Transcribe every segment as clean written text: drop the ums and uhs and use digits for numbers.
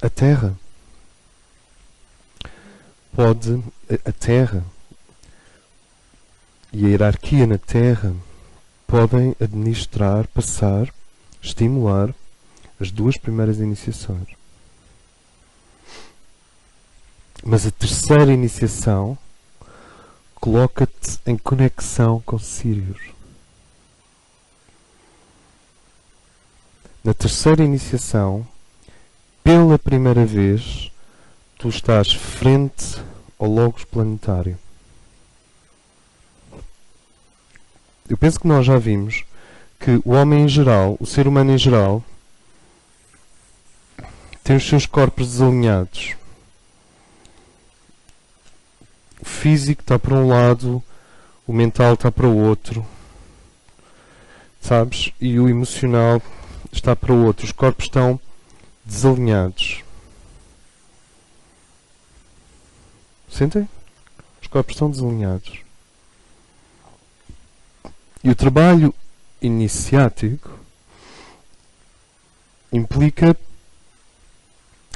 A Terra pode, a Terra e a hierarquia na Terra podem administrar, passar, estimular as duas primeiras iniciações. Mas a terceira iniciação coloca-te em conexão com Sirius. Na terceira iniciação, pela primeira vez, tu estás frente ao Logos planetário. Eu penso que nós já vimos que o homem em geral, o ser humano em geral, tem os seus corpos desalinhados. O físico está para um lado, o mental está para o outro, sabes? E o emocional está para o outro. Os corpos estão desalinhados. Sentem? Os corpos estão desalinhados. E o trabalho iniciático implica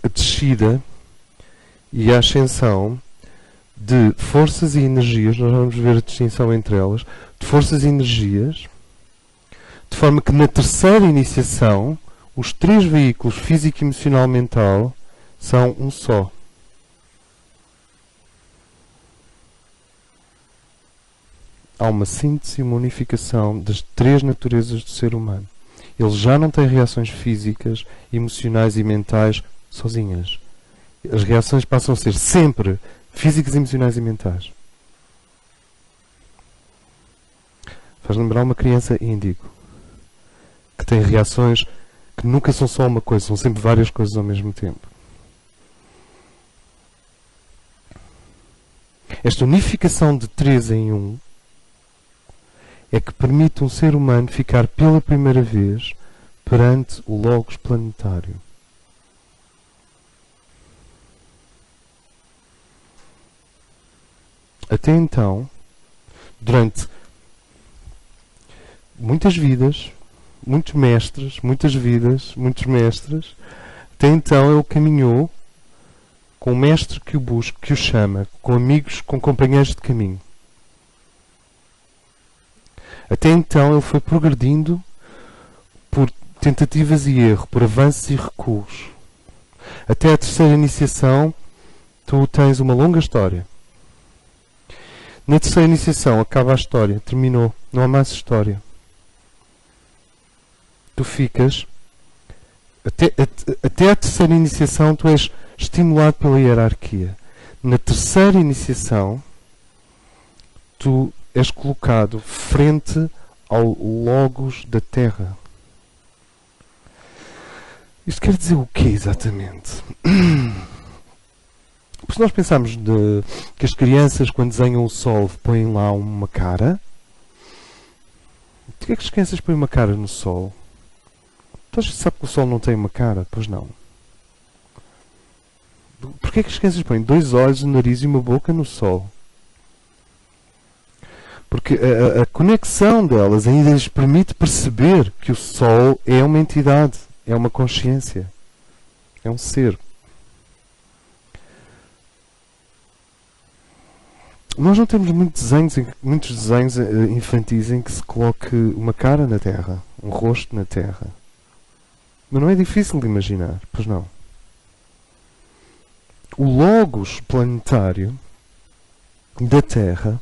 a descida e a ascensão de forças e energias, nós vamos ver a distinção entre elas, de forças e energias, de forma que na terceira iniciação, os três veículos, físico, emocional e mental, são um só. Há uma síntese e uma unificação das três naturezas do ser humano. Ele já não tem reações físicas, emocionais e mentais sozinhas. As reações passam a ser sempre físicas, emocionais e mentais. Faz lembrar uma criança índigo que tem reações que nunca são só uma coisa, são sempre várias coisas ao mesmo tempo. Esta unificação de três em um é que permite um ser humano ficar pela primeira vez perante o Logos planetário. Até então, durante muitas vidas, muitos mestres, muitas vidas, muitos mestres, até então ele caminhou com um mestre que o busca, que o chama, com amigos, com companheiros de caminho. Até então ele foi progredindo por tentativas e erro, por avanços e recuos. Até a terceira iniciação, tu tens uma longa história. Na terceira iniciação acaba a história, terminou, não há mais história. Tu ficas, até a terceira iniciação tu és estimulado pela hierarquia. Na terceira iniciação, tu és colocado frente ao Logos da Terra. Isto quer dizer o quê exatamente? Porque se nós pensarmos que as crianças, quando desenham o Sol, põem lá uma cara, por que é que as crianças põem uma cara no Sol? Então, a gente sabe que o Sol não tem uma cara? Pois não. Por que é que as crianças põem dois olhos, um nariz e uma boca no Sol? Porque a conexão delas ainda lhes permite perceber que o Sol é uma entidade, é uma consciência, é um ser. Nós não temos muitos desenhos infantis em que se coloque uma cara na Terra, um rosto na Terra. Mas não é difícil de imaginar, pois não. O Logos planetário da Terra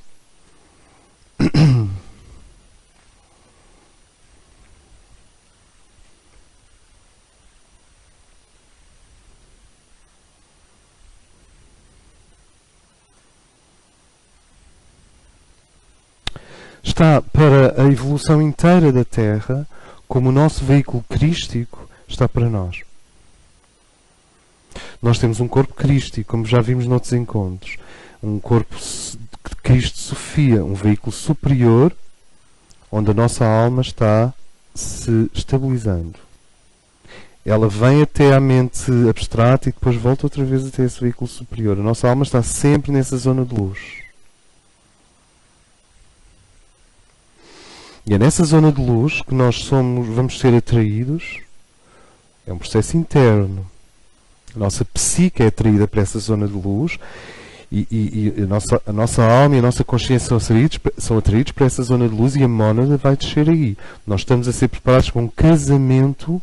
está para a evolução inteira da Terra, como o nosso veículo crístico está para nós. Nós temos um corpo crístico, como já vimos noutros encontros. Um corpo de Cristo Sofia, um veículo superior, onde a nossa alma está se estabilizando. Ela vem até à mente abstrata e depois volta outra vez até esse veículo superior. A nossa alma está sempre nessa zona de luz. E é nessa zona de luz que nós vamos ser atraídos. É um processo interno. A nossa psique é atraída para essa zona de luz e a nossa alma e a nossa consciência são atraídos para essa zona de luz e a mónada vai descer aí. Nós estamos a ser preparados para um casamento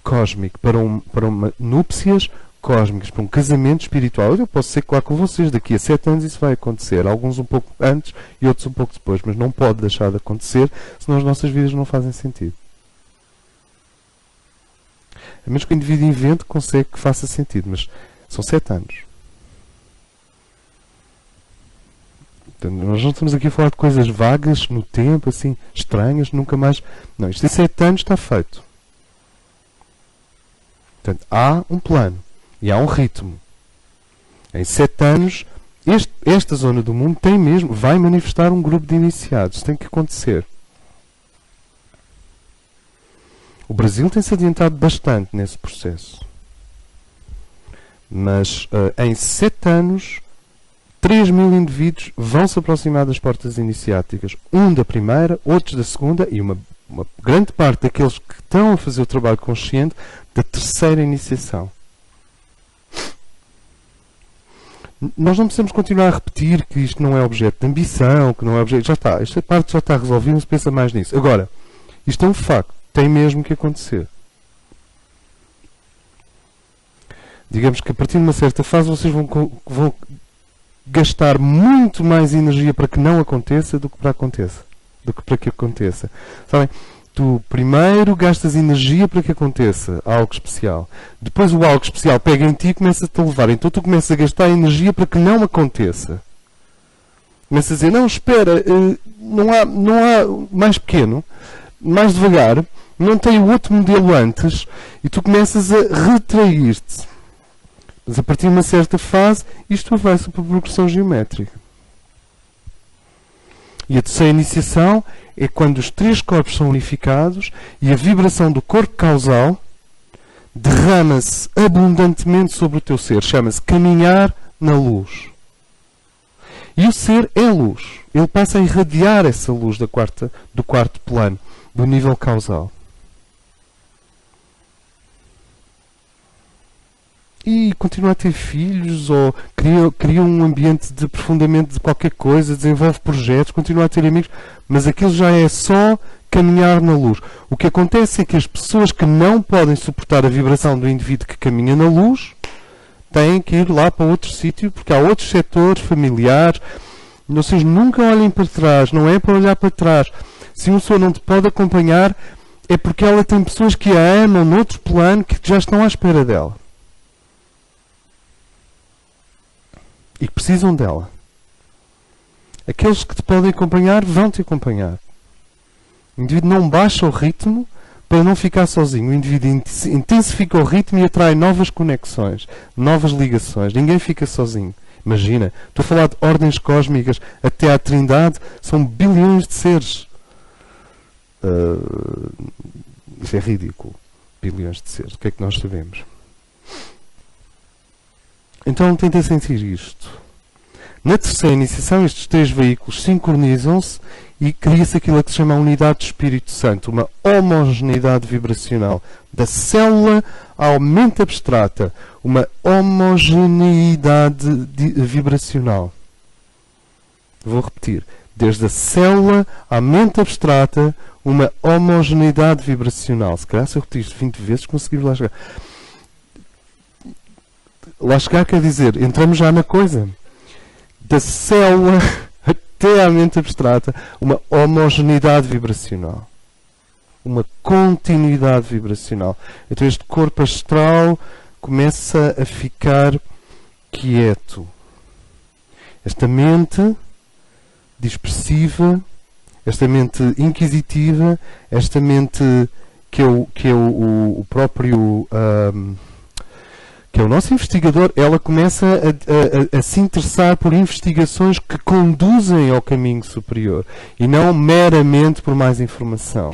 cósmico, para uma núpcias cósmicas, para um casamento espiritual. Eu posso ser claro com vocês, daqui a 7 anos isso vai acontecer. Alguns um pouco antes e outros um pouco depois, mas não pode deixar de acontecer, senão as nossas vidas não fazem sentido. A menos que o indivíduo invente, consegue que faça sentido, mas são 7 anos. Então, nós não estamos aqui a falar de coisas vagas no tempo, assim, estranhas, nunca mais. Não, isto em 7 anos está feito. Portanto, há um plano e há um ritmo. Em 7 anos, esta zona do mundo vai manifestar um grupo de iniciados. Tem que acontecer. O Brasil tem-se adiantado bastante nesse processo. Mas em 7 anos, 3.000 indivíduos vão se aproximar das portas iniciáticas. Um da primeira, outros da segunda e uma grande parte daqueles que estão a fazer o trabalho consciente da terceira iniciação. Nós não precisamos continuar a repetir que isto não é objeto de ambição, que não é objeto... Já está, esta parte já está resolvida, não se pensa mais nisso. Agora, isto é um facto. Tem mesmo que acontecer. Digamos que a partir de uma certa fase vocês vão gastar muito mais energia para que não aconteça do que para que aconteça. Sabem? Tu primeiro gastas energia para que aconteça algo especial. Depois o algo especial pega em ti e começa-te a levar. Então tu começas a gastar energia para que não aconteça. Começas a dizer, não, espera, não há mais pequeno, mais devagar, não tem o outro modelo antes, e tu começas a retrair-te. Mas a partir de uma certa fase, isto avança por progressão geométrica. E a terceira iniciação é quando os 3 corpos são unificados e a vibração do corpo causal derrama-se abundantemente sobre o teu ser. Chama-se caminhar na luz. E o ser é luz. Ele passa a irradiar essa luz do quarto plano, do nível causal. E continua a ter filhos, ou cria um ambiente de aprofundamento de qualquer coisa, desenvolve projetos, continua a ter amigos, mas aquilo já é só caminhar na luz. O que acontece é que as pessoas que não podem suportar a vibração do indivíduo que caminha na luz têm que ir lá para outro sítio, porque há outros setores familiares. Vocês nunca olhem para trás, não é para olhar para trás. Se uma pessoa não te pode acompanhar, é porque ela tem pessoas que a amam noutro plano que já estão à espera dela. E que precisam dela. Aqueles que te podem acompanhar, vão te acompanhar. O indivíduo não baixa o ritmo para não ficar sozinho. O indivíduo intensifica o ritmo e atrai novas conexões, novas ligações. Ninguém fica sozinho. Imagina, estou a falar de ordens cósmicas até à Trindade, são bilhões de seres. Isso é ridículo. Bilhões de seres. O que é que nós sabemos? Então tenta sentir isto. Na terceira iniciação, estes 3 veículos sincronizam-se e cria-se aquilo que se chama a unidade do Espírito Santo, uma homogeneidade vibracional. Da célula à mente abstrata, uma homogeneidade vibracional. Vou repetir. Desde a célula à mente abstrata, uma homogeneidade vibracional. Se calhar se eu repetir isto 20 vezes, conseguimos lá chegar. Lá chegar quer dizer, entramos já na coisa. Da célula até à mente abstrata, uma homogeneidade vibracional. Uma continuidade vibracional. Então este corpo astral começa a ficar quieto. Esta mente dispersiva, esta mente inquisitiva, esta mente que é o próprio... que é o nosso investigador, ela começa a se interessar por investigações que conduzem ao caminho superior e não meramente por mais informação.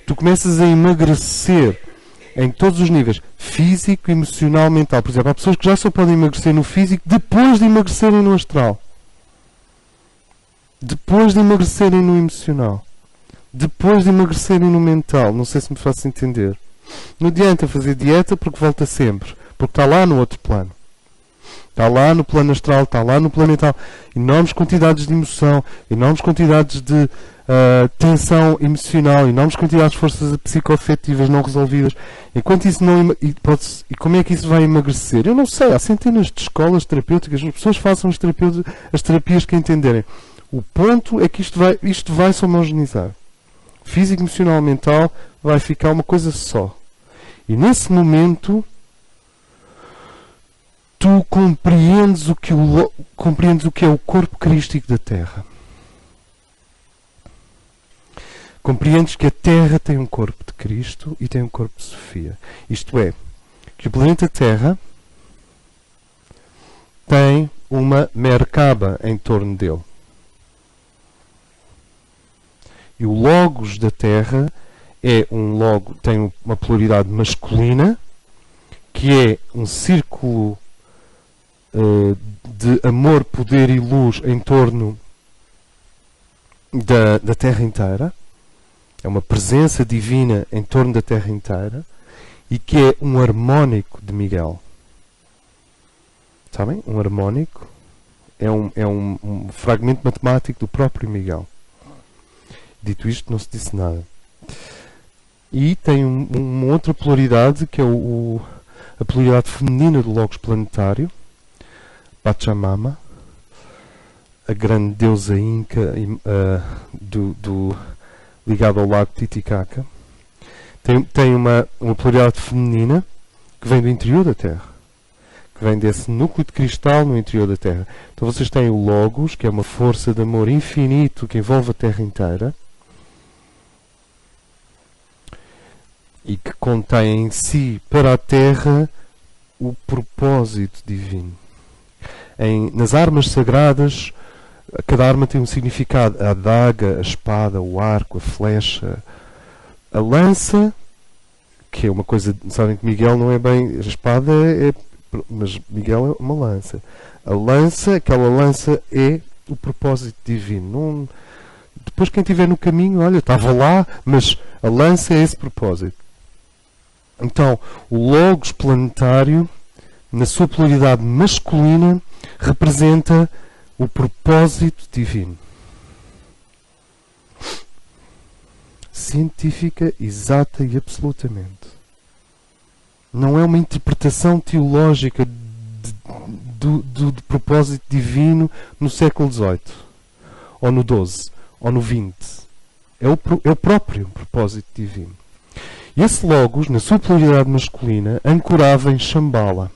Tu começas a emagrecer em todos os níveis, físico, emocional, mental. Por exemplo, há pessoas que já só podem emagrecer no físico depois de emagrecerem no astral. Depois de emagrecerem no emocional. Depois de emagrecerem no mental. Não sei se me faço entender. Não adianta fazer dieta porque volta sempre. Porque está lá no outro plano. Está lá no plano astral, está lá no plano mental. Enormes quantidades de emoção, enormes quantidades de tensão emocional, enormes quantidades de forças psicoafetivas não resolvidas. Enquanto isso não... E como é que isso vai emagrecer? Eu não sei. Há centenas de escolas terapêuticas. As pessoas façam as terapias que entenderem. O ponto é que isto vai se homogeneizar. Físico, emocional, mental vai ficar uma coisa só. E nesse momento tu compreendes o que é o corpo crístico da Terra. Compreendes que a Terra tem um corpo de Cristo e tem um corpo de Sofia. Isto é, que o planeta Terra tem uma Merkaba em torno dele. E o Logos da Terra tem uma polaridade masculina, que é um círculo de amor, poder e luz em torno da Terra inteira. É uma presença divina em torno da Terra inteira e que é um harmónico de Miguel. Sabem? Um harmónico é um fragmento matemático do próprio Miguel. Dito isto, não se disse nada. E tem uma outra polaridade, que é a polaridade feminina do Logos planetário, Pachamama, a grande deusa inca ligada ao lago Titicaca. Tem uma polaridade feminina que vem do interior da Terra, que vem desse núcleo de cristal no interior da Terra. Então vocês têm o Logos, que é uma força de amor infinito que envolve a Terra inteira, e que contém em si, para a Terra, o propósito divino. Nas armas sagradas, cada arma tem um significado. A adaga, a espada, o arco, a flecha, a lança, que é uma coisa... Sabem que Miguel não é bem... A espada mas Miguel é uma lança. A lança, aquela lança é o propósito divino. Depois quem estiver no caminho, olha, estava lá, mas a lança é esse propósito. Então, o Logos planetário, na sua polaridade masculina, representa o propósito divino. Científica, exata e absolutamente. Não é uma interpretação teológica do propósito divino no século XVIII, ou no XII, ou no XX. É o próprio propósito divino. E esse Logos, na sua polaridade masculina, ancorava em Shambhala.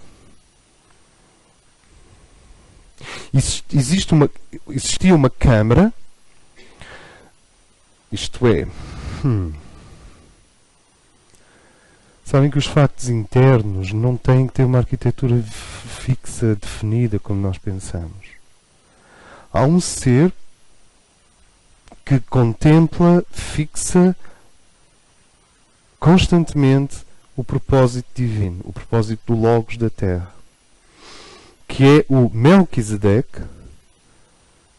Existia uma câmara, isto é, sabem que os factos internos não têm que ter uma arquitetura fixa, definida, como nós pensamos. Há um ser que contempla, fixa constantemente o propósito divino, o propósito do Logos da Terra, que é o Melquisedeque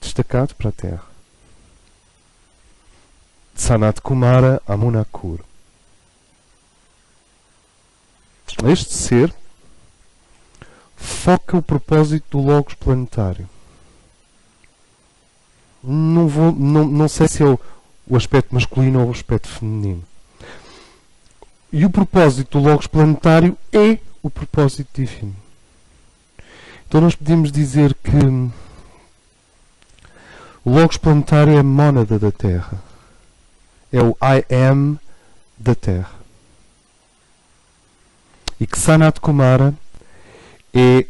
destacado para a Terra. Sanat Kumara Amunakur. Este ser foca o propósito do Logos planetário. Não sei se é o aspecto masculino ou o aspecto feminino. E o propósito do Logos planetário é o propósito divino. Então nós podemos dizer que o Logos planetário é a mónada da Terra. É o I am da Terra. E que Sanat Kumara é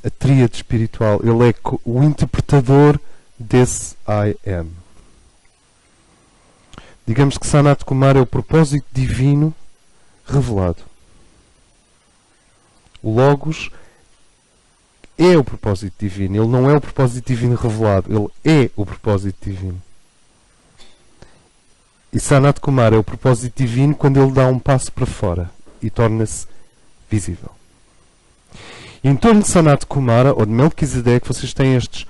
a tríade espiritual. Ele é o interpretador desse I am. Digamos que Sanat Kumara é o propósito divino revelado. O Logos é o propósito divino. Ele não é o propósito divino revelado. Ele é o propósito divino. E Sanat Kumara é o propósito divino quando ele dá um passo para fora e torna-se visível. E em torno de Sanat Kumara, ou de Melquisedeque, vocês têm estes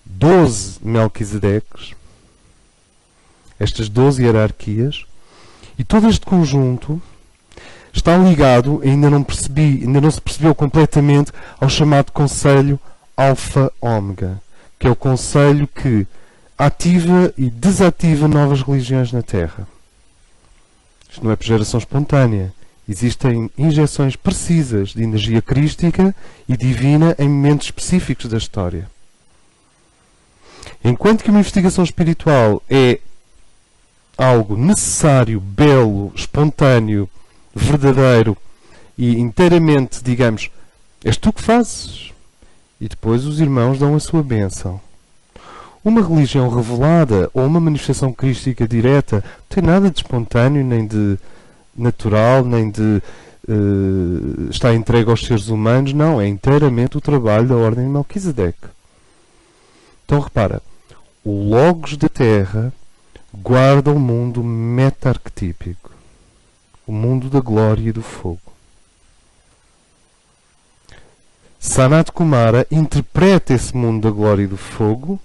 12 Melquisedeques, estas 12 hierarquias, e todo este conjunto está ligado, ainda não se percebeu completamente, ao chamado Conselho Alfa-Ômega, que é o conselho que ativa e desativa novas religiões na Terra. Isto não é por geração espontânea. Existem injeções precisas de energia crística e divina em momentos específicos da história. Enquanto que uma investigação espiritual é algo necessário, belo, espontâneo, verdadeiro e inteiramente, digamos, és tu que fazes. E depois os irmãos dão a sua bênção. Uma religião revelada ou uma manifestação crística direta não tem nada de espontâneo, nem de natural, nem de está entregue aos seres humanos. Não, é inteiramente o trabalho da Ordem de Melquisedeque. Então repara, o Logos da Terra guarda o mundo meta-arquetípico, o mundo da glória e do fogo. Sanat Kumara interpreta esse mundo da glória e do fogo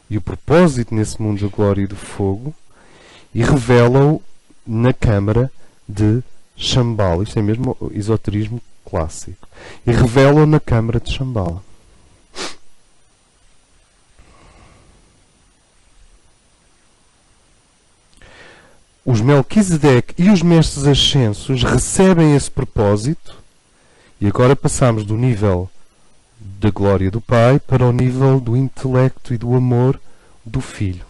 e o propósito nesse mundo da glória e do fogo e revela-o na Câmara de Shambhala. Isto é mesmo o esoterismo clássico. E revela-o na Câmara de Shambhala. Os Melquisedeque e os Mestres Ascensos recebem esse propósito e agora passamos do nível da glória do Pai para o nível do intelecto e do amor do Filho.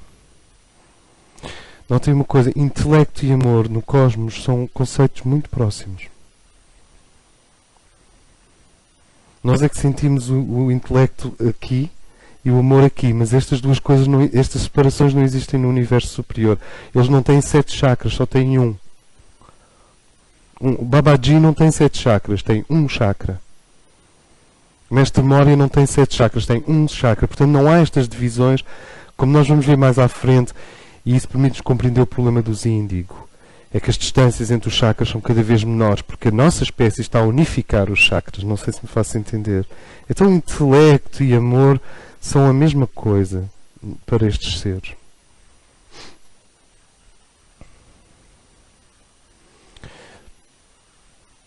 Notem uma coisa, intelecto e amor no cosmos são conceitos muito próximos. Nós é que sentimos o intelecto aqui e o amor aqui, mas estas duas coisas, estas separações não existem no universo superior. Eles não têm 7 chakras, só têm um. O Babaji não tem 7 chakras, tem um chakra. O Mestre Moria não tem 7 chakras, tem um chakra. Portanto, não há estas divisões, como nós vamos ver mais à frente, e isso permite-nos compreender o problema dos índigo. É que as distâncias entre os chakras são cada vez menores, porque a nossa espécie está a unificar os chakras. Não sei se me faço entender. Então, intelecto e amor são a mesma coisa para estes seres.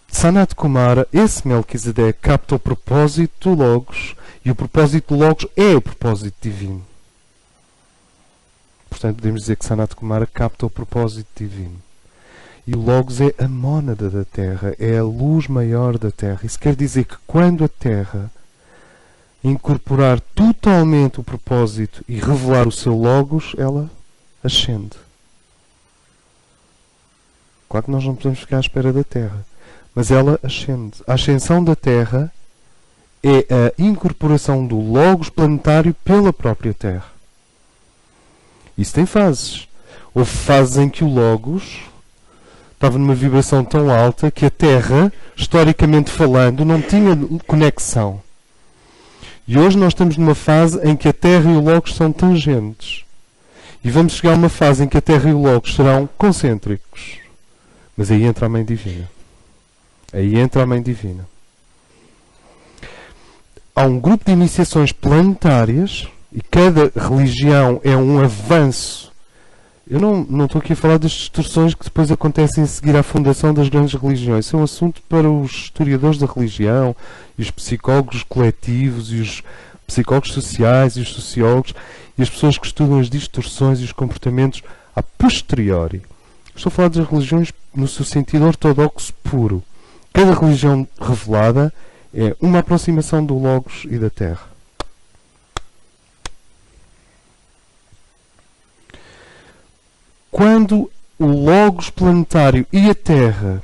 Sanat Kumara, esse Melquisedeque, capta o propósito do Logos, e o propósito do Logos é o propósito divino. Portanto, podemos dizer que Sanat Kumara capta o propósito divino. E o Logos é a mónada da Terra, é a luz maior da Terra. Isso quer dizer que quando a Terra incorporar totalmente o propósito e revelar o seu Logos, ela ascende. Claro que nós não podemos ficar à espera da Terra, mas ela ascende. A ascensão da Terra é a incorporação do Logos planetário pela própria Terra. Isso tem fases. Houve fases em que o Logos estava numa vibração tão alta que a Terra, historicamente falando, não tinha conexão. E hoje nós estamos numa fase em que a Terra e o Logos são tangentes. E vamos chegar a uma fase em que a Terra e o Logos serão concêntricos. Mas aí entra a Mãe Divina. Aí entra a Mãe Divina. Há um grupo de iniciações planetárias e cada religião é um avanço. Eu não estou aqui a falar das distorções que depois acontecem a seguir à fundação das grandes religiões. Isso é um assunto para os historiadores da religião e os psicólogos coletivos e os psicólogos sociais e os sociólogos e as pessoas que estudam as distorções e os comportamentos a posteriori. Estou a falar das religiões no seu sentido ortodoxo puro. Cada religião revelada é uma aproximação do Logos e da Terra. Quando o Logos planetário e a Terra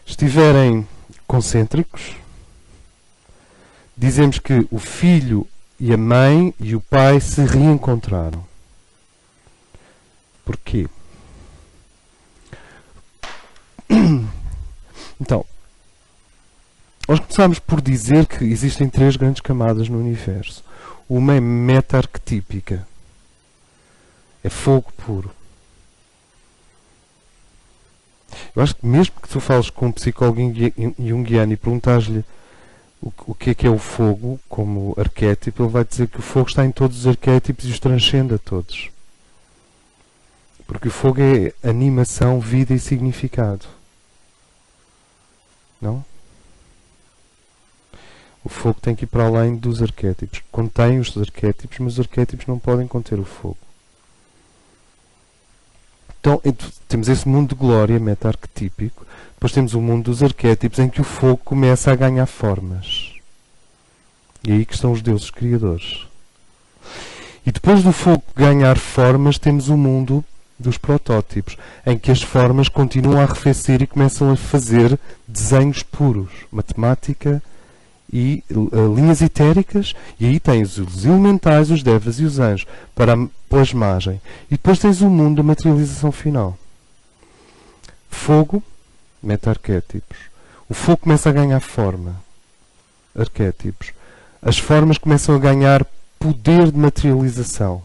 estiverem concêntricos, dizemos que o Filho e a Mãe e o Pai se reencontraram. Porquê? Então, nós começámos por dizer que existem 3 grandes camadas no universo. Uma é meta-arquetípica. É fogo puro. Eu acho que mesmo que tu fales com um psicólogo junguiano e perguntares-lhe o que é o fogo como arquétipo, ele vai dizer que o fogo está em todos os arquétipos e os transcende a todos. Porque o fogo é animação, vida e significado. Não? O fogo tem que ir para além dos arquétipos. Contém os arquétipos, mas os arquétipos não podem conter o fogo. Então, temos esse mundo de glória meta-arquetípico. Depois temos o mundo dos arquétipos, em que o fogo começa a ganhar formas. E é aí que estão os deuses criadores. E depois do fogo ganhar formas, temos o mundo dos protótipos, em que as formas continuam a arrefecer e começam a fazer desenhos puros, matemática e linhas etéricas, e aí tens os elementais, os devas e os anjos para a plasmagem. E depois tens o mundo da materialização final. Fogo, meta-arquétipos. O fogo começa a ganhar forma, arquétipos. As formas começam a ganhar poder de materialização,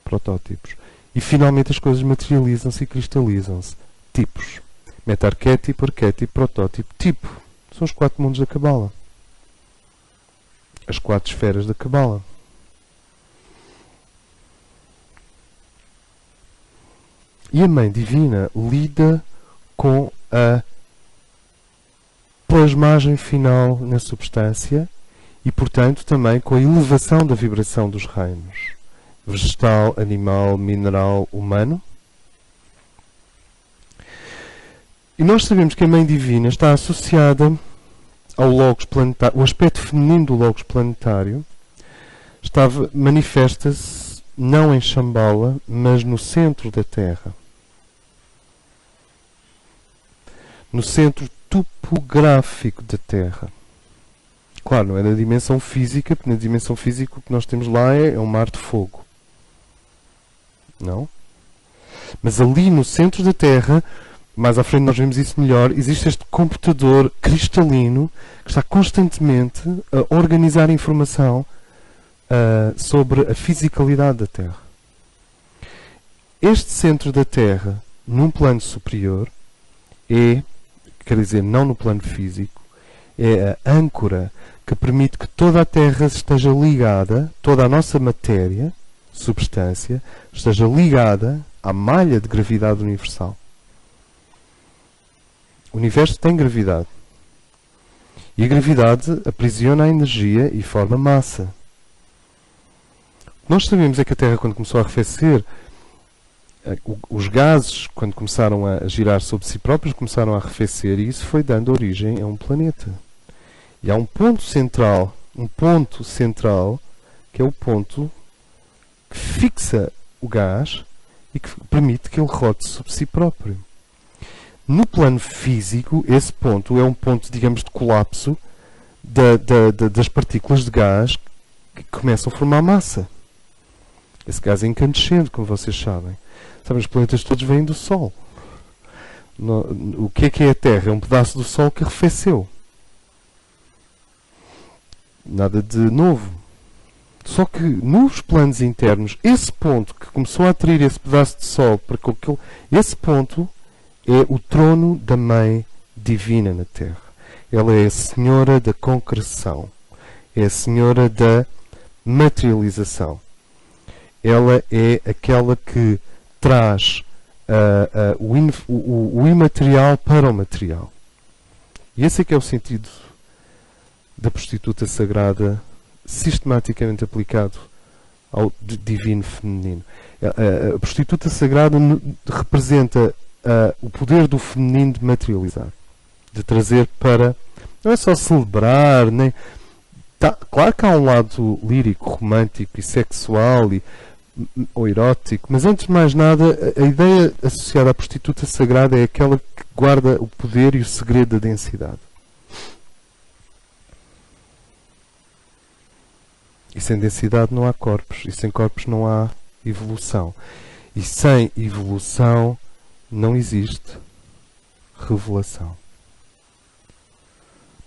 protótipos. E finalmente as coisas materializam-se e cristalizam-se. Tipos. Meta-arquétipo, arquétipo, protótipo, tipo. São os 4 mundos da Cabala. As 4 esferas da Cabala. E a Mãe Divina lida com a plasmagem final na substância e, portanto, também com a elevação da vibração dos reinos. Vegetal, animal, mineral, humano. E nós sabemos que a Mãe Divina está associada ao Logos planetário. O aspecto feminino do Logos planetário manifesta-se não em Shambhala, mas no centro da Terra. No centro topográfico da Terra. Claro, não é na dimensão física, porque na dimensão física o que nós temos lá é um mar de fogo. Não? Mas ali no centro da Terra, mais à frente nós vemos isso melhor, existe este computador cristalino que está constantemente a organizar informação sobre a fisicalidade da Terra. Este centro da Terra, num plano superior, quer dizer, não no plano físico, é a âncora que permite que toda a Terra esteja ligada, toda a nossa matéria, substância, esteja ligada à malha de gravidade universal. O universo tem gravidade. E a gravidade aprisiona a energia e forma massa. Nós sabemos é que a Terra, quando começou a arrefecer, os gases, quando começaram a girar sobre si próprios, começaram a arrefecer, e isso foi dando origem a um planeta. E há um ponto central, que é o ponto que fixa o gás e que permite que ele rote sobre si próprio. No plano físico, esse ponto é um ponto, digamos, de colapso das partículas de gás que começam a formar massa. Esse gás é incandescente, como vocês sabem. Sabem, os planetas todos vêm do Sol. O que é a Terra? É um pedaço do Sol que arrefeceu. Nada de novo. Só que nos planos internos, esse ponto que começou a atrair esse pedaço de Sol, esse ponto é o trono da Mãe Divina na Terra. Ela é a Senhora da concreção. É a Senhora da materialização. Ela é aquela que traz o imaterial para o material. E esse é que é o sentido da prostituta sagrada sistematicamente aplicado ao divino feminino. A prostituta sagrada representa o poder do feminino de materializar, de trazer para... Não é só celebrar, nem... Claro que há um lado lírico, romântico e sexual ou erótico, mas antes de mais nada, a ideia associada à prostituta sagrada é aquela que guarda o poder e o segredo da densidade. E sem densidade não há corpos, e sem corpos não há evolução. E sem evolução não existe revelação.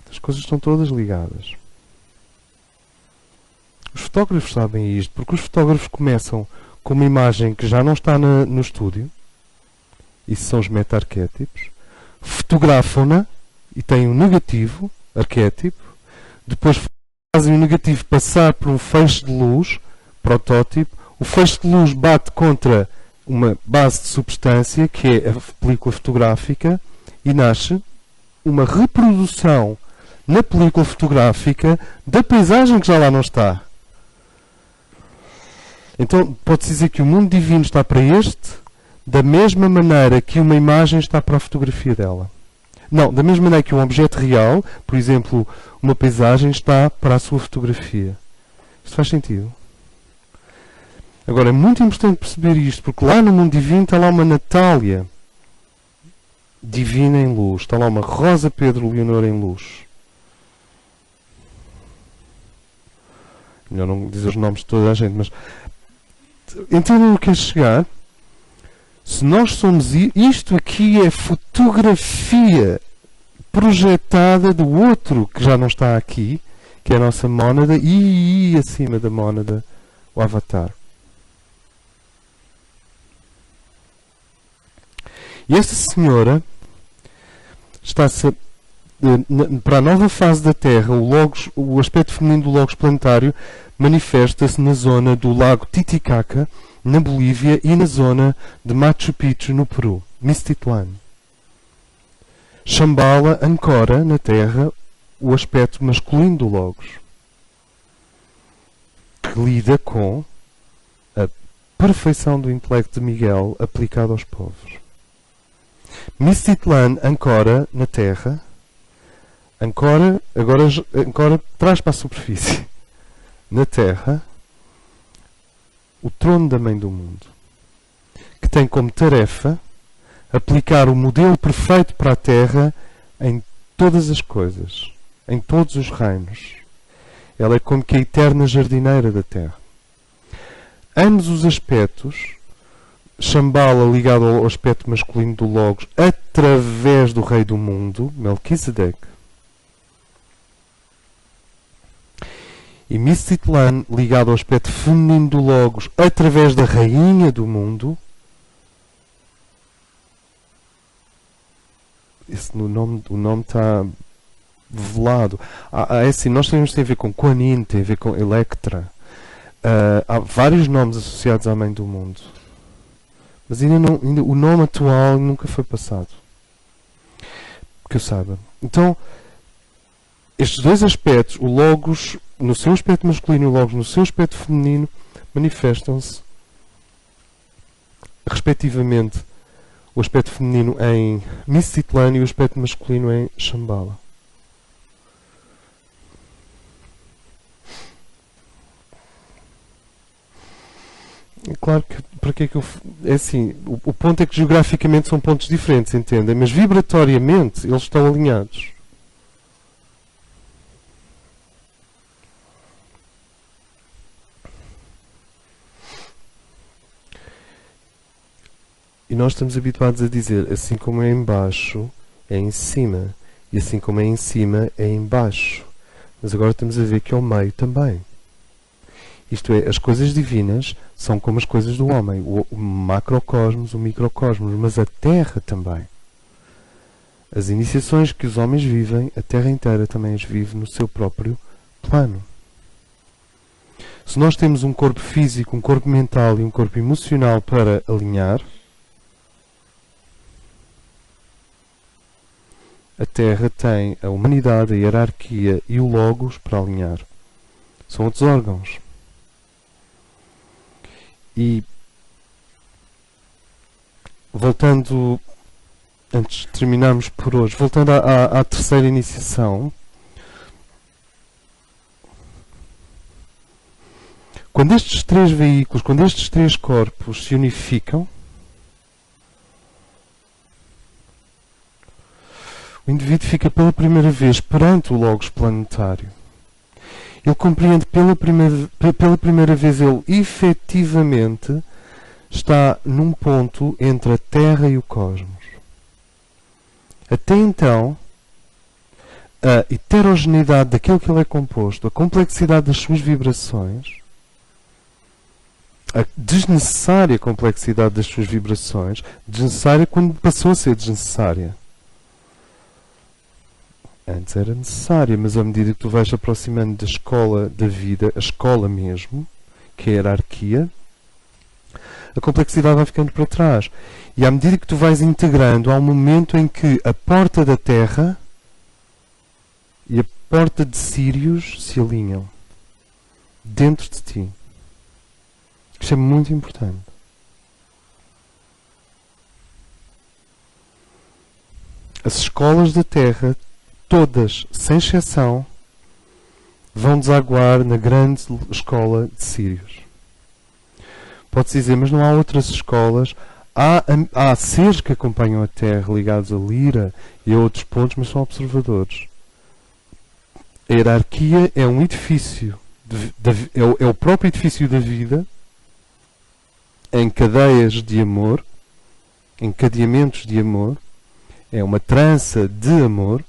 As coisas estão todas ligadas. Os fotógrafos sabem isto, porque os fotógrafos começam com uma imagem que já não está no estúdio, isso são os meta-arquétipos, fotografam-na e têm um negativo, arquétipo, depois fazem o negativo passar por um feixe de luz, protótipo, o feixe de luz bate contra uma base de substância, que é a película fotográfica, e nasce uma reprodução na película fotográfica da paisagem que já lá não está. Então, pode-se dizer que o mundo divino está para este, da mesma maneira que uma imagem está para a fotografia dela. Não, da mesma maneira que um objeto real, por exemplo, uma paisagem, está para a sua fotografia. Isto faz sentido? Agora, é muito importante perceber isto, porque lá no mundo divino está lá uma Natália divina em luz, está lá uma Rosa Pedro Leonor em luz. Melhor não dizer os nomes de toda a gente, mas entendem o que é chegar? Se nós somos isto aqui é fotografia projetada do outro que já não está aqui, que é a nossa mónada, e acima da mónada o avatar. E esta senhora está-se para a nova fase da Terra. O aspecto feminino do Logos planetário manifesta-se na zona do lago Titicaca, na Bolívia, e na zona de Machu Picchu, no Peru, Mistitlan. Shambhala ancora na Terra o aspecto masculino do Logos, que lida com a perfeição do intelecto de Miguel aplicado aos povos. Mistitlan ancora na Terra, agora traz para a superfície, na Terra, o trono da Mãe do Mundo, que tem como tarefa aplicar o modelo perfeito para a Terra em todas as coisas, em todos os reinos. Ela é como que a eterna jardineira da Terra. Ambos os aspectos, Shambhala ligado ao aspecto masculino do Logos através do Rei do Mundo, Melquisedeque, e Mistitlan ligado ao aspecto feminino do Logos através da Rainha do Mundo. O nome está velado. É assim, nós temos a ver com Kuan Yin, tem a ver com Electra. Há vários nomes associados à Mãe do Mundo. Mas ainda o nome atual nunca foi passado. Que eu saiba. Então, estes dois aspectos, o Logos no seu aspecto masculino e o Logos no seu aspecto feminino, manifestam-se respectivamente o aspecto feminino em Mistitlan e o aspecto masculino em Shambhala. É claro que para que é que eu... É assim, o ponto é que geograficamente são pontos diferentes, entendem? Mas vibratoriamente eles estão alinhados. E nós estamos habituados a dizer, assim como é em baixo, é em cima. E assim como é em cima, é em baixo. Mas agora estamos a ver que é o meio também. Isto é, as coisas divinas são como as coisas do homem. O macrocosmos, o microcosmos, mas a Terra também. As iniciações que os homens vivem, a Terra inteira também as vive no seu próprio plano. Se nós temos um corpo físico, um corpo mental e um corpo emocional para alinhar, a Terra tem a humanidade, a hierarquia e o Logos para alinhar. São outros órgãos. E, voltando, antes de terminarmos por hoje, voltando à terceira iniciação, quando estes três veículos, quando estes três corpos se unificam, o indivíduo fica pela primeira vez perante o Logos planetário. Ele compreende pela primeira vez, ele efetivamente está num ponto entre a Terra e o cosmos. Até então, a heterogeneidade daquilo que ele é composto, a complexidade das suas vibrações, a desnecessária complexidade das suas vibrações, desnecessária quando passou a ser desnecessária. Antes era necessária, mas à medida que tu vais aproximando da escola da vida, a escola mesmo, que é a hierarquia, a complexidade vai ficando para trás. E à medida que tu vais integrando, há um momento em que a porta da Terra e a porta de Sírios se alinham dentro de ti. Isto é muito importante. As escolas da Terra, todas, sem exceção, vão desaguar na grande escola de Sírios. Pode-se dizer, mas não há outras escolas. Há seres que acompanham a Terra ligados a Lira e a outros pontos, mas são observadores. A hierarquia é um edifício, é o próprio edifício da vida, em cadeias de amor, encadeamentos de amor, é uma trança de amor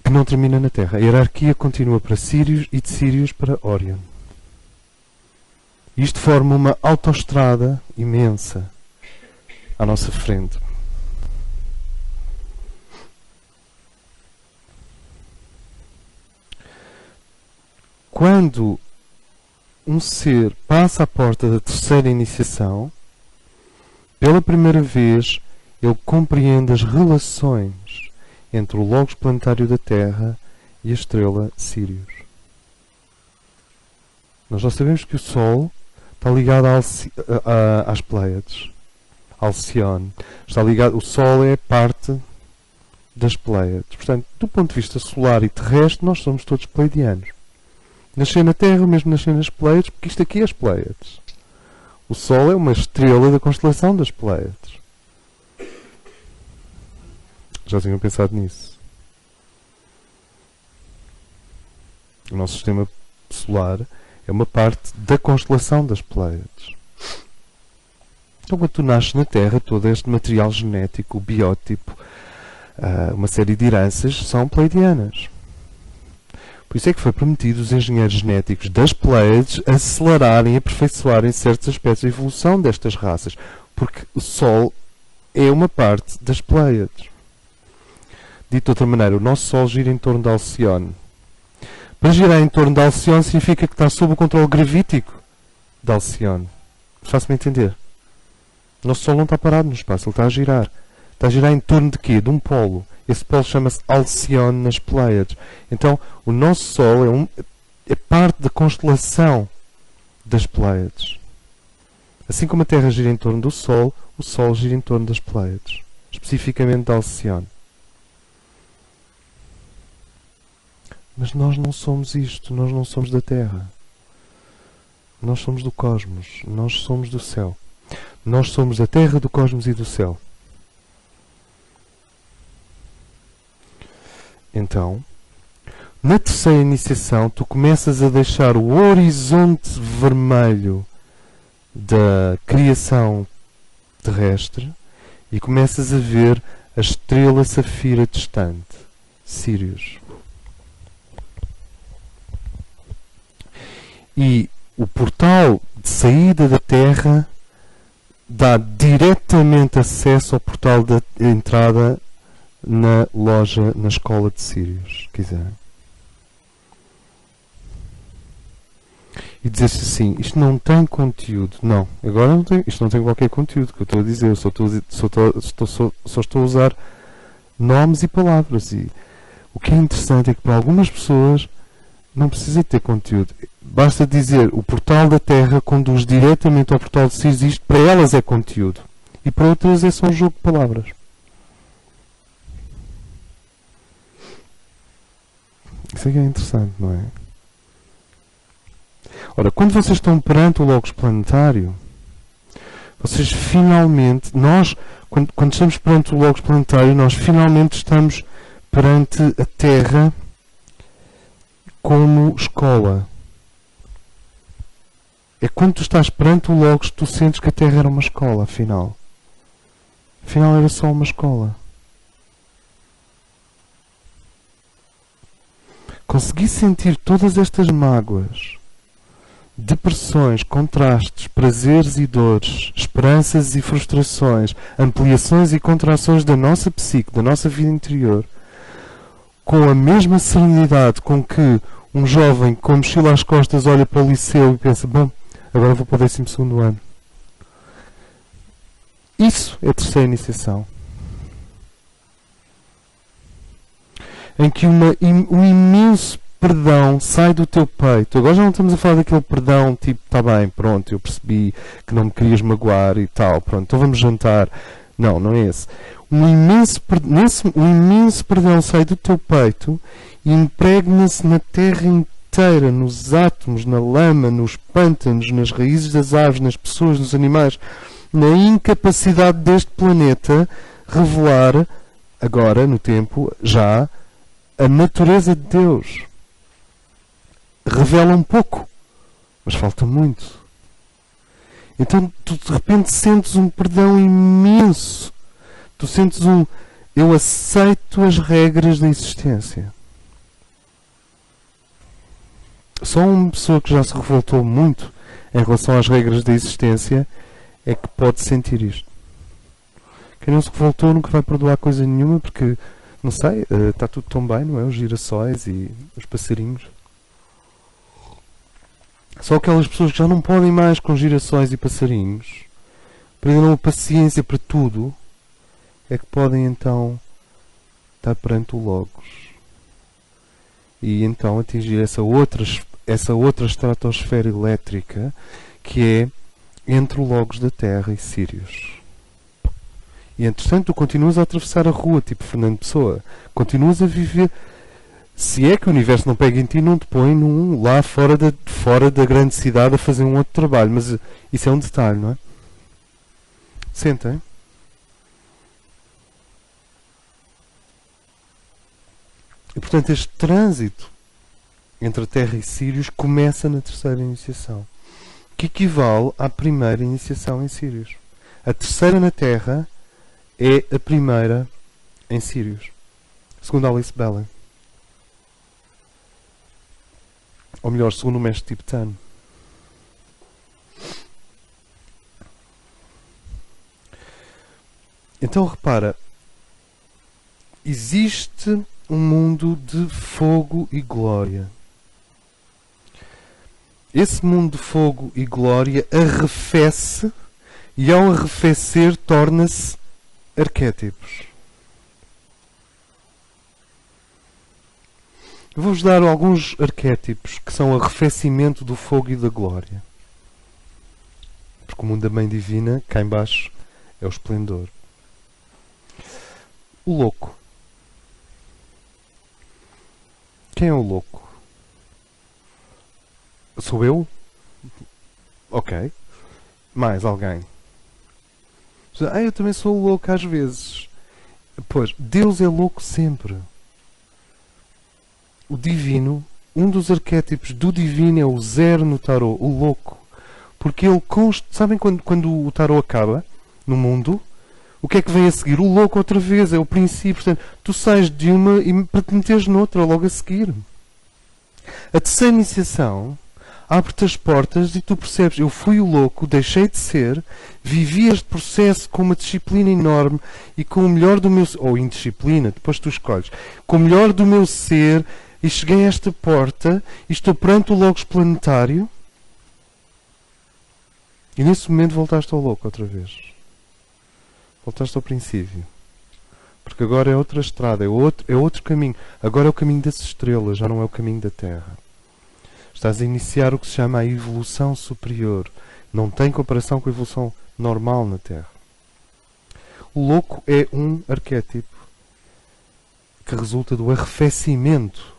que não termina na Terra. A hierarquia continua para Sírios e de Sírios para Órion. Isto forma uma autoestrada imensa à nossa frente. Quando um ser passa à porta da terceira iniciação, pela primeira vez ele compreende as relações entre o logos planetário da Terra e a estrela Sírios. Nós já sabemos que o Sol está ligado às Pleiades, Alcione. Está ligado, o Sol é parte das Pleiades. Portanto, do ponto de vista solar e terrestre, nós somos todos pleiadianos. Nascer na Terra, o mesmo nascer nas Pleiades, porque isto aqui é as Pleiades. O Sol é uma estrela da constelação das Pleiades. Já tinham pensado nisso? O nosso sistema solar é uma parte da constelação das Pleiades. Então, quando tu nasces na Terra, todo este material genético, o biótipo, uma série de heranças são pleiadianas. Por isso é que foi permitido os engenheiros genéticos das Pleiades acelerarem e aperfeiçoarem certos aspectos da evolução destas raças, porque o Sol é uma parte das Pleiades. Dito de outra maneira, o nosso Sol gira em torno de Alcione. Para girar em torno de Alcione significa que está sob o controle gravítico de Alcione. Faço-me entender? O nosso Sol não está parado no espaço, ele está a girar. Está a girar em torno de quê? De um polo. Esse polo chama-se Alcione nas Pleiades. Então, o nosso Sol é parte da constelação das Pleiades. Assim como a Terra gira em torno do Sol, o Sol gira em torno das Pleiades. Especificamente de Alcione. Mas nós não somos isto. Nós não somos da Terra. Nós somos do cosmos. Nós somos do céu. Nós somos da Terra, do cosmos e do céu. Então, na terceira iniciação, tu começas a deixar o horizonte vermelho da criação terrestre e começas a ver a estrela safira distante, Sírios. E o portal de saída da Terra dá diretamente acesso ao portal da entrada na loja, na escola de Sírios, se quiserem. E dizer-se assim, isto não tem conteúdo. Não, agora não tem, isto não tem qualquer conteúdo, que eu estou a dizer, eu só estou a usar nomes e palavras. E o que é interessante é que para algumas pessoas não precisa ter conteúdo. Basta dizer, o portal da Terra conduz diretamente ao portal de Sírios, isto para elas é conteúdo. E para outras é só um jogo de palavras. Isso é que é interessante, não é? Ora, quando vocês estão perante o logos planetário, vocês finalmente, quando estamos perante o logos planetário, nós finalmente estamos perante a Terra como escola. É quando tu estás perante o logos que tu sentes que a Terra era uma escola, afinal. Afinal era só uma escola. Consegui sentir todas estas mágoas, depressões, contrastes, prazeres e dores, esperanças e frustrações, ampliações e contrações da nossa psique, da nossa vida interior, com a mesma serenidade com que Um jovem com mochila às costas olha para o liceu e pensa, bom, agora vou para o 12º ano. Isso é a terceira iniciação. Em que um imenso perdão sai do teu peito. Agora já não estamos a falar daquele perdão tipo, está bem, pronto, eu percebi que não me querias magoar e tal, pronto, então vamos jantar. Não, não é esse. Um imenso perdão sai do teu peito e impregna-se na terra inteira, nos átomos, na lama, nos pântanos, nas raízes das árvores, nas pessoas, nos animais, na incapacidade deste planeta revelar, agora, no tempo, já, a natureza de Deus. Revela um pouco, mas falta muito. Então tu de repente sentes um perdão imenso. Tu sentes eu aceito as regras da existência. Só uma pessoa que já se revoltou muito em relação às regras da existência é que pode sentir isto. Quem não se revoltou nunca vai perdoar coisa nenhuma porque, não sei, está tudo tão bem, não é? Os girassóis e os passarinhos. Só aquelas pessoas que já não podem mais com girassóis e passarinhos, perderam a paciência para tudo, é que podem então estar perante o Logos. E então atingir essa outra estratosfera elétrica que é entre o Logos da Terra e Sírios. E entretanto tu continuas a atravessar a rua, tipo Fernando Pessoa. Continuas a viver. Se é que o universo não pega em ti, não te põe lá fora da grande cidade a fazer um outro trabalho. Mas isso é um detalhe, não é? Sentem. E portanto este trânsito entre a Terra e Sírios começa na terceira iniciação, que equivale à primeira iniciação em Sírios. A terceira na Terra é a primeira em Sírios, segundo Alice Bellen. Ou melhor, segundo o mestre tibetano. Então repara, existe um mundo de fogo e glória. Esse mundo de fogo e glória arrefece e ao arrefecer torna-se arquétipos. Eu vou-vos dar alguns arquétipos que são o arrefecimento do fogo e da glória. Porque o mundo da Mãe Divina, cá em baixo, é o esplendor. O louco. Quem é o louco? Sou eu? Ok. Mais alguém? Eu também sou louco às vezes. Pois, Deus é louco sempre. O divino, um dos arquétipos do divino é o zero no tarot, o louco. Porque ele consta... Sabem quando o tarot acaba no mundo? O que é que vem a seguir? O louco outra vez, é o princípio. Portanto, tu sais de uma e para te meteres noutra logo a seguir. A terceira iniciação abre-te as portas e tu percebes, eu fui o louco, deixei de ser, vivi este processo com uma disciplina enorme e com o melhor do meu... Ou indisciplina, depois tu escolhes. Com o melhor do meu ser e cheguei a esta porta e estou perante o Logos planetário e nesse momento voltaste ao louco outra vez. Voltaste ao princípio. Porque agora é outra estrada, é outro caminho. Agora é o caminho das estrelas, já não é o caminho da Terra. Estás a iniciar o que se chama a evolução superior. Não tem comparação com a evolução normal na Terra. O louco é um arquétipo que resulta do arrefecimento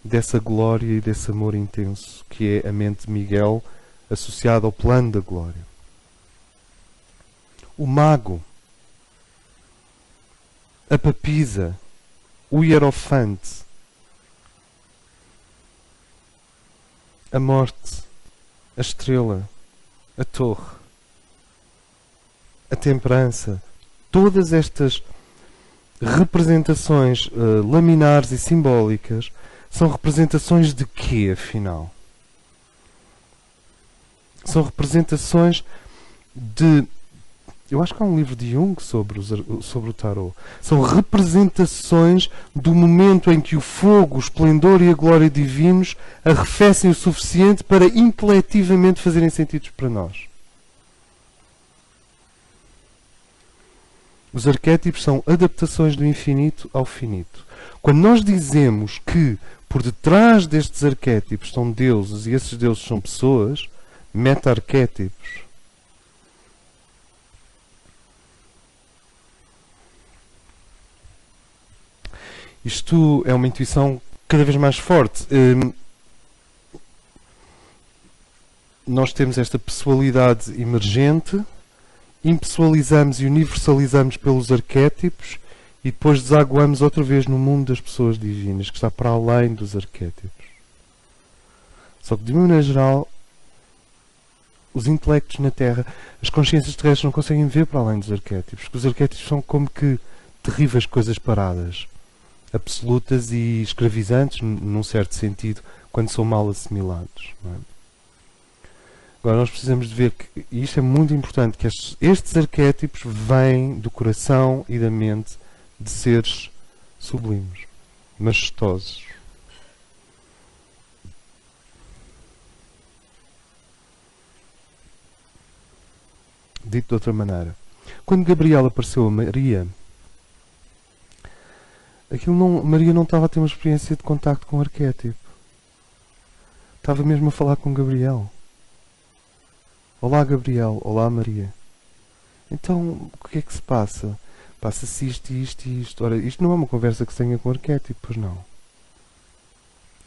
dessa glória e desse amor intenso, que é a mente de Miguel associada ao plano da glória. O mago, a papisa, o hierofante, a morte, a estrela, a torre, a temperança, todas estas representações laminares e simbólicas são representações de quê, afinal? São representações de Eu acho que há um livro de Jung sobre o tarot. São representações do momento em que o fogo, o esplendor e a glória divinos arrefecem o suficiente para intelectivamente fazerem sentido para nós. Os arquétipos são adaptações do infinito ao finito. Quando nós dizemos que por detrás destes arquétipos estão deuses e esses deuses são pessoas, meta-arquétipos, isto é uma intuição cada vez mais forte. Nós temos esta pessoalidade emergente, impessoalizamos e universalizamos pelos arquétipos e depois desaguamos outra vez no mundo das pessoas divinas, que está para além dos arquétipos. Só que, de maneira geral, os intelectos na Terra, as consciências terrestres não conseguem ver para além dos arquétipos, porque os arquétipos são como que terríveis coisas paradas, absolutas e escravizantes, num certo sentido, quando são mal assimilados. Não é? Agora nós precisamos de ver que, e isto é muito importante, que estes arquétipos vêm do coração e da mente de seres sublimes, majestosos. Dito de outra maneira, quando Gabriel apareceu a Maria, Maria não estava a ter uma experiência de contacto com o arquétipo. Estava mesmo a falar com Gabriel. Olá Gabriel, olá Maria. Então, o que é que se passa? Passa-se isto e isto e isto. Ora, isto não é uma conversa que se tenha com o arquétipo, pois não.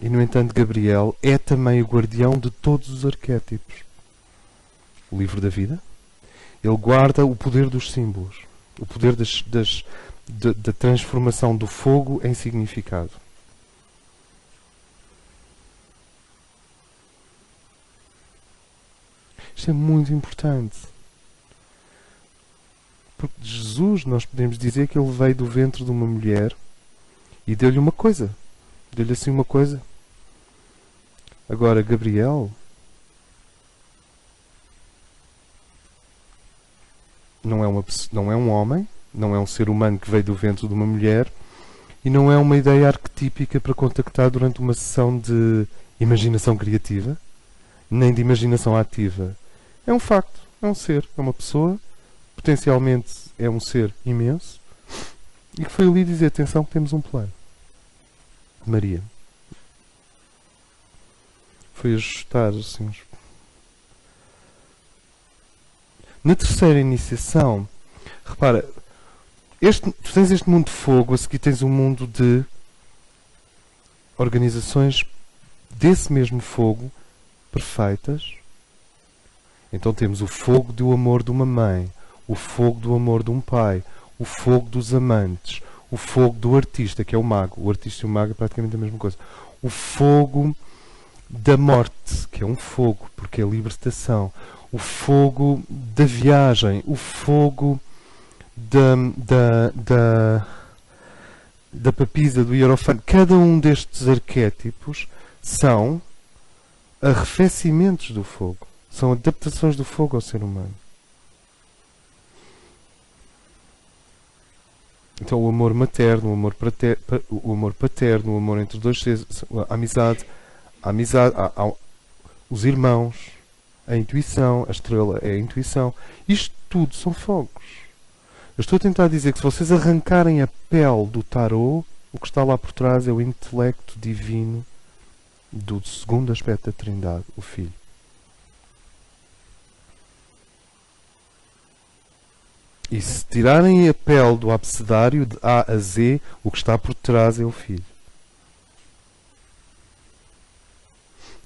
E no entanto, Gabriel é também o guardião de todos os arquétipos. O livro da vida. Ele guarda o poder dos símbolos. O poder da transformação do fogo em significado. Isto é muito importante. Porque de Jesus nós podemos dizer que ele veio do ventre de uma mulher e deu-lhe uma coisa. Deu-lhe assim uma coisa. Agora, Gabriel não é um homem, não é um ser humano que veio do ventre de uma mulher e não é uma ideia arquetípica para contactar durante uma sessão de imaginação criativa, nem de imaginação ativa. É um facto, é um ser, é uma pessoa, potencialmente é um ser imenso e que foi ali dizer, atenção que temos um plano. Maria. Foi ajustar assim. Na terceira iniciação, repara, tu tens este mundo de fogo, a seguir tens um mundo de organizações desse mesmo fogo, perfeitas. Então temos o fogo do amor de uma mãe, o fogo do amor de um pai, o fogo dos amantes, o fogo do artista, que é o mago. O artista e o mago é praticamente a mesma coisa. O fogo da morte, que é um fogo, porque é libertação. O fogo da viagem, o fogo da papisa, do hierofante. Cada um destes arquétipos são arrefecimentos do fogo. São adaptações do fogo ao ser humano. Então o amor materno, o amor paterno, o amor entre dois seres, a amizade, os irmãos, a intuição, a estrela é a intuição. Isto tudo são fogos. Eu estou a tentar dizer que se vocês arrancarem a pele do tarot, o que está lá por trás é o intelecto divino do segundo aspecto da Trindade, o Filho. E se tirarem a pele do abecedário de A a Z, o que está por trás é o Filho.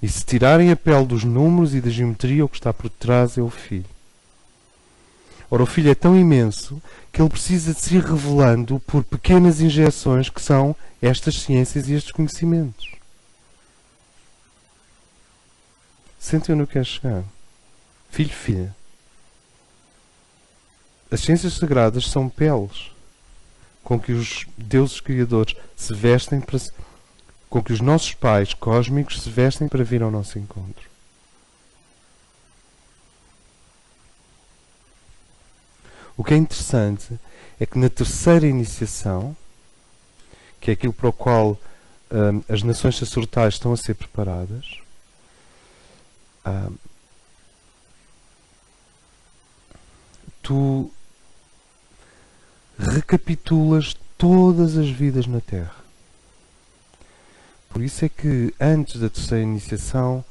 E se tirarem a pele dos números e da geometria, o que está por trás é o Filho. Ora, o Filho é tão imenso que ele precisa de se ir revelando por pequenas injeções que são estas ciências e estes conhecimentos. Sentem onde eu quero chegar. Filho, filha. As ciências sagradas são peles com que os deuses criadores se vestem com que os nossos pais cósmicos se vestem para vir ao nosso encontro. O que é interessante é que na terceira iniciação, que é aquilo para o qual as nações sacerdotais estão a ser preparadas, tu recapitulas todas as vidas na Terra. Por isso é que antes da terceira iniciação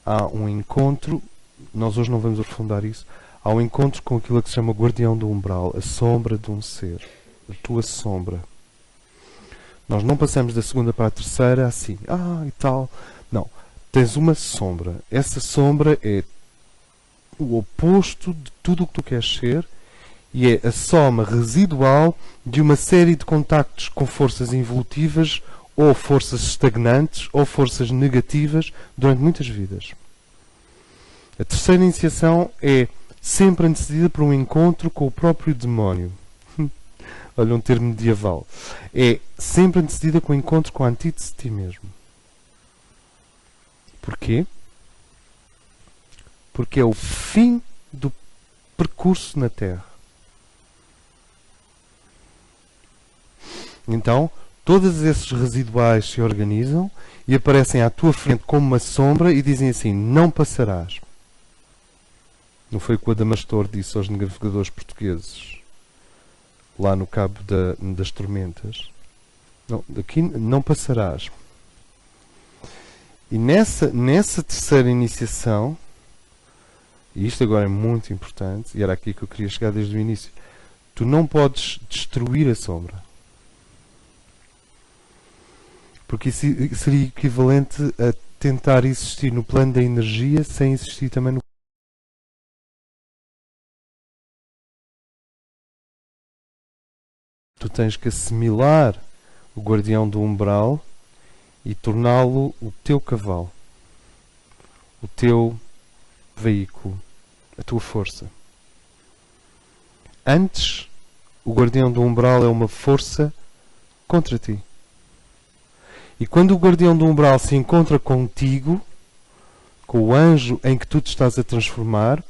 há um encontro, nós hoje não vamos aprofundar isso, há um encontro com aquilo que se chama guardião do umbral, a sombra de um ser, a tua sombra. Nós não passamos da segunda para a terceira assim, e tal. Não. Tens uma sombra. Essa sombra é o oposto de tudo o que tu queres ser e é a soma residual de uma série de contactos com forças involutivas ou forças estagnantes ou forças negativas durante muitas vidas. A terceira iniciação é sempre antecedida por um encontro com o próprio demónio. Olha, um termo medieval. É sempre antecedida com o encontro com a antítese de ti mesmo. Porquê? Porque é o fim do percurso na Terra. Então, todos esses residuais se organizam e aparecem à tua frente como uma sombra e dizem assim, não passarás. Não foi o que o Adamastor disse aos navegadores portugueses, lá no Cabo das Tormentas. Não, daqui não passarás. E nessa terceira iniciação, e isto agora é muito importante, e era aqui que eu queria chegar desde o início, tu não podes destruir a sombra. Porque isso seria equivalente a tentar existir no plano da energia sem existir também no. Tu tens que assimilar o guardião do umbral e torná-lo o teu cavalo, o teu veículo, a tua força. Antes, o guardião do umbral é uma força contra ti. E quando o guardião do umbral se encontra contigo, com o anjo em que tu te estás a transformar,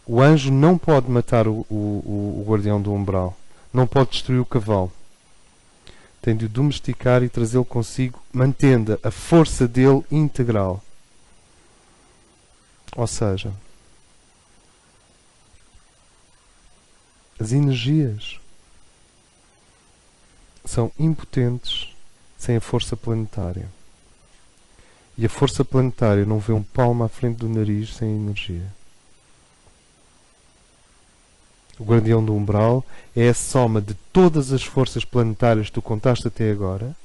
o anjo não pode matar o guardião do umbral. Não pode destruir o cavalo. Tem de o domesticar e trazê-lo consigo, mantendo a força dele integral. Ou seja, as energias são impotentes sem a força planetária. E a força planetária não vê um palmo à frente do nariz sem energia. O guardião do umbral é a soma de todas as forças planetárias que tu contaste até agora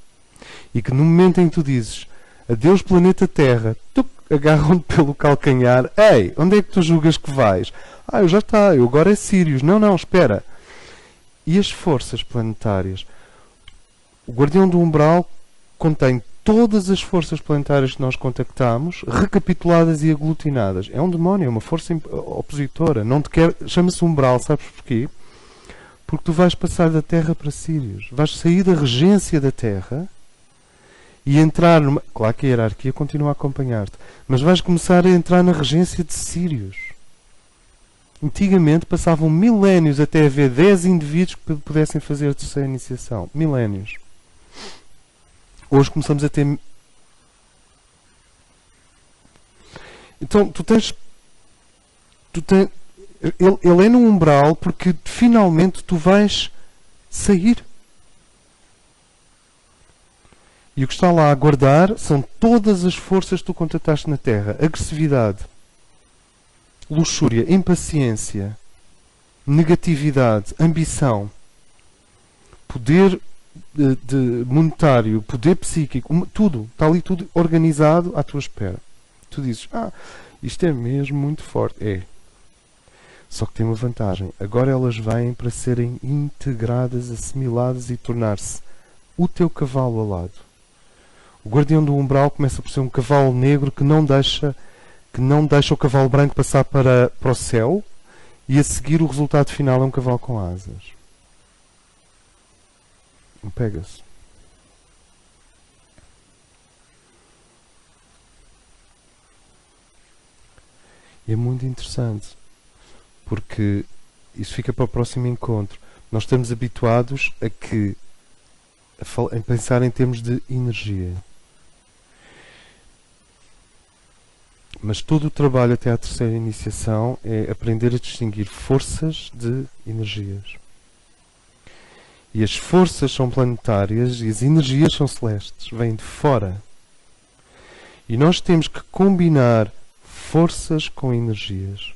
e que no momento em que tu dizes adeus planeta Terra, tu agarram-te pelo calcanhar. Ei, onde é que tu julgas que vais? Eu já está, eu agora é Sirius. Não, espera. E as forças planetárias? O guardião do umbral contém todas as forças planetárias que nós contactamos, recapituladas e aglutinadas. É um demónio, é uma força opositora. Não te quer, chama-se umbral, sabes porquê? Porque tu vais passar da Terra para Sirius. Vais sair da regência da Terra e entrar numa. Claro que a hierarquia continua a acompanhar-te, mas vais começar a entrar na regência de Sirius. Antigamente passavam milénios até haver 10 indivíduos que pudessem fazer a terceira iniciação. Milénios. Hoje começamos a ter. Então, ele é no umbral porque finalmente tu vais sair. E o que está lá a guardar são todas as forças que tu contataste na Terra. Agressividade, luxúria, impaciência, negatividade, ambição, poder monetário, poder psíquico, tudo. Está ali tudo organizado à tua espera. Tu dizes, isto é mesmo muito forte. É. Só que tem uma vantagem. Agora elas vêm para serem integradas, assimiladas e tornar-se o teu cavalo alado. O guardião do umbral começa por ser um cavalo negro que não deixa o cavalo branco passar para o céu e a seguir o resultado final é um cavalo com asas. Um Pegasus. E é muito interessante porque isso fica para o próximo encontro. Nós estamos habituados a pensar em termos de energia. Mas todo o trabalho até à terceira iniciação é aprender a distinguir forças de energias. E as forças são planetárias e as energias são celestes, vêm de fora. E nós temos que combinar forças com energias.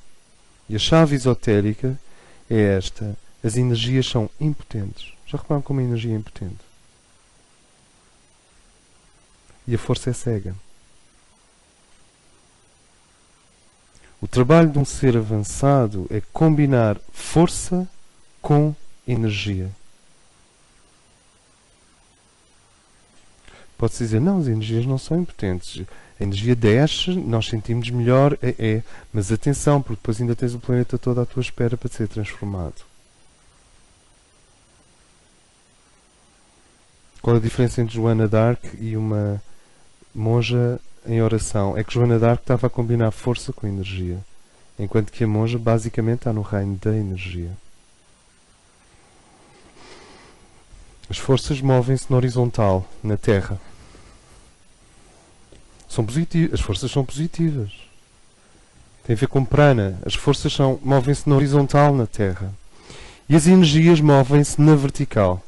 E a chave esotérica é esta. As energias são impotentes. Já repararam como a energia é impotente? E a força é cega. O trabalho de um ser avançado é combinar força com energia. Pode-se dizer, não, as energias não são impotentes. A energia desce, nós sentimos melhor, mas atenção, porque depois ainda tens o planeta todo à tua espera para ser transformado. Qual é a diferença entre Joana d'Arc e uma monja em oração? É que Joana d'Arc estava a combinar força com energia, enquanto que a monja basicamente está no reino da energia. As forças movem-se na horizontal, na Terra. As forças são positivas. Tem a ver com prana. As forças movem-se na horizontal, na Terra. E as energias movem-se na vertical.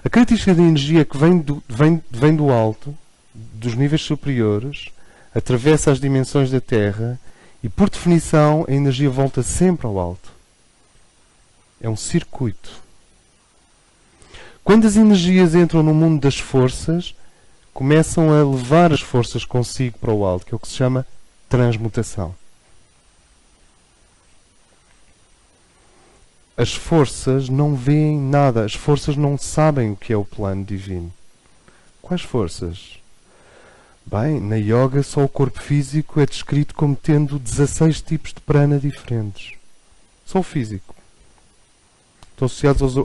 A característica da energia é que vem do alto, dos níveis superiores, atravessa as dimensões da Terra e, por definição, a energia volta sempre ao alto. É um circuito. Quando as energias entram no mundo das forças, começam a levar as forças consigo para o alto, que é o que se chama transmutação. As forças não veem nada, as forças não sabem o que é o plano divino. Quais forças? Bem, na yoga só o corpo físico é descrito como tendo 16 tipos de prana diferentes. Só o físico. Estão associados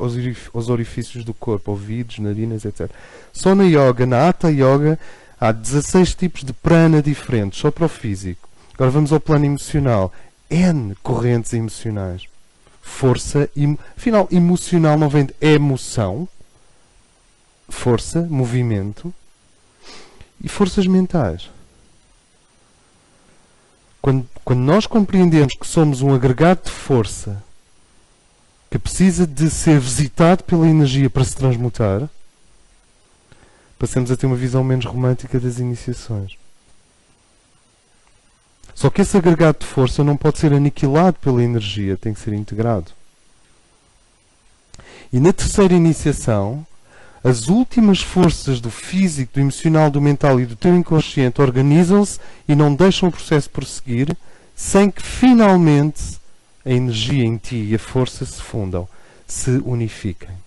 aos orifícios do corpo, ouvidos, narinas, etc. Só na yoga, na Hatha Yoga, há 16 tipos de prana diferentes, só para o físico. Agora vamos ao plano emocional. N correntes emocionais. Força, afinal, emocional não vem de emoção, força, movimento, e forças mentais. Quando nós compreendemos que somos um agregado de força que precisa de ser visitado pela energia para se transmutar, passamos a ter uma visão menos romântica das iniciações. Só que esse agregado de força não pode ser aniquilado pela energia, tem que ser integrado. E na terceira iniciação, as últimas forças do físico, do emocional, do mental e do teu inconsciente organizam-se e não deixam o processo prosseguir sem que finalmente a energia em ti e a força se fundam, se unifiquem.